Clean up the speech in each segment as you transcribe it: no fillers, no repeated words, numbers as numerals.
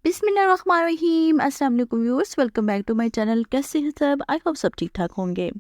बिस्मिल्लाहिर्रहमानिर्रहीम। अस्सलाम वालेकुम viewers, welcome back to my channel. कैसे हैं सब? आई होप सब ठीक ठाक होंगे।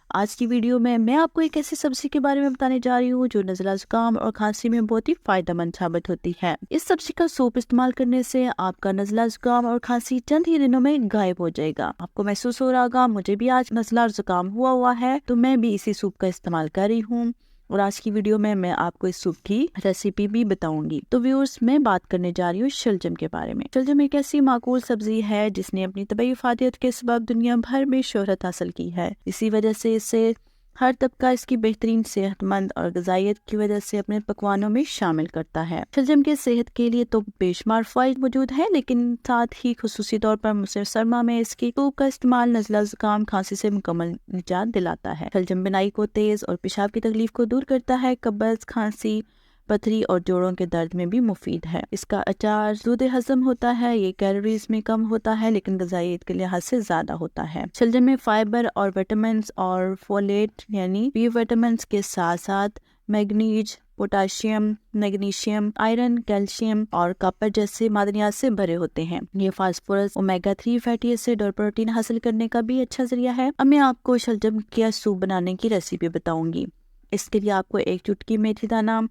आज की वीडियो में मैं आपको एक ऐसी सब्जी के बारे में बताने जा रही हूँ जो नज़ला ज़ुकाम और खांसी में बहुत ही फायदेमंद साबित होती है। इस सब्जी का सूप इस्तेमाल करने से आपका नज़ला ज़ुकाम और खांसी चंद ही दिनों में गायब हो जाएगा। आपको महसूस हो रहा होगा मुझे भी आज नज़ला ज़ुकाम हुआ है, तो मैं भी इसी सूप का इस्तेमाल कर रही हूँ और आज की वीडियो में मैं आपको इस सूप की रेसिपी भी बताऊंगी। तो व्यूअर्स, मैं बात करने जा रही हूँ शलजम के बारे में। शलजम एक ऐसी माकूल सब्जी है जिसने अपनी तबीयी इफादियत के सबब दुनिया भर में शोहरत हासिल की है। इसी वजह से इसे हर तबका इसकी बेहतरीन सेहतमंद और ग़िज़ाइयत की वजह से अपने पकवानों में शामिल करता है। शलजम के सेहत के लिए तो बेशुमार फ़वाइद मौजूद हैं, लेकिन साथ ही खुसूसी तौर पर मौसम सरमा में इसकी सूप का इस्तेमाल नज़ला ज़ुकाम खांसी से मुकम्मल निजात दिलाता है। शलजम बिनाई को तेज़ और पेशाब की तकलीफ को दूर करता है। कब्ज़, खांसी, पथरी और जोड़ों के दर्द में भी मुफीद है। इसका अचार ज़ूदे हज़म होता है। ये कैलोरीज में कम होता है लेकिन ग़िज़ाइयत के लिहाज से ज़्यादा होता है। शलजम में फाइबर और विटामिन और फोलेट यानी बी विटामिन के साथ साथ manganese, potassium, magnesium, iron, calcium और कॉपर जैसे मादनियात से भरे होते हैं। ये फास्फोरस, ओमेगा 3 फैटी एसिड और प्रोटीन हासिल करने का भी अच्छा जरिया है। अब मैं आपको शलजम के सूप बनाने की रेसिपी बताऊंगी। इसके लिए आपको 1 चुटकी मेथी दाना,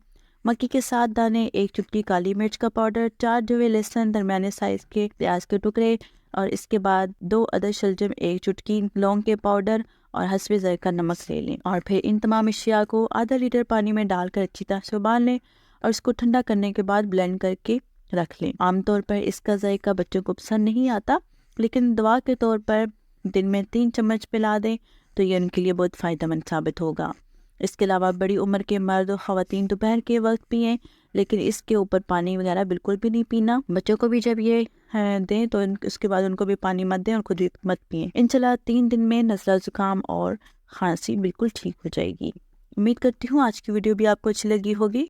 मक्की के 7 दाने, 1 चुटकी काली मिर्च का पाउडर, 4 जवे लहसुन, दरमियाने साइज के प्याज के टुकड़े और इसके बाद 2 अदद शलजम, 1 चुटकी लौंग के पाउडर और हस्बे ज़ायक़ा नमक ले लें और फिर इन तमाम अशिया को आधा लीटर पानी में डालकर अच्छी तरह से उबाल लें और इसको ठंडा करने के बाद ब्लेंड करके रख लें। आमतौर पर इसका जायका बच्चों को पसंद नहीं आता, लेकिन दवा के तौर पर दिन में 3 चम्मच पिला दें तो ये उनके लिए बहुत फ़ायदेमंद साबित होगा। इसके अलावा बड़ी उम्र के मर्द और ख़वातीन दोपहर के वक्त पिएं, लेकिन इसके ऊपर पानी वगैरह बिल्कुल भी नहीं पीना। बच्चों को भी जब ये दें तो इसके बाद उनको भी पानी मत दें और खुद भी मत पिएं। इंशाल्लाह 3 दिन में नज़ला ज़ुकाम और खांसी बिल्कुल ठीक हो जाएगी। उम्मीद करती हूँ आज की वीडियो भी आपको अच्छी लगी होगी।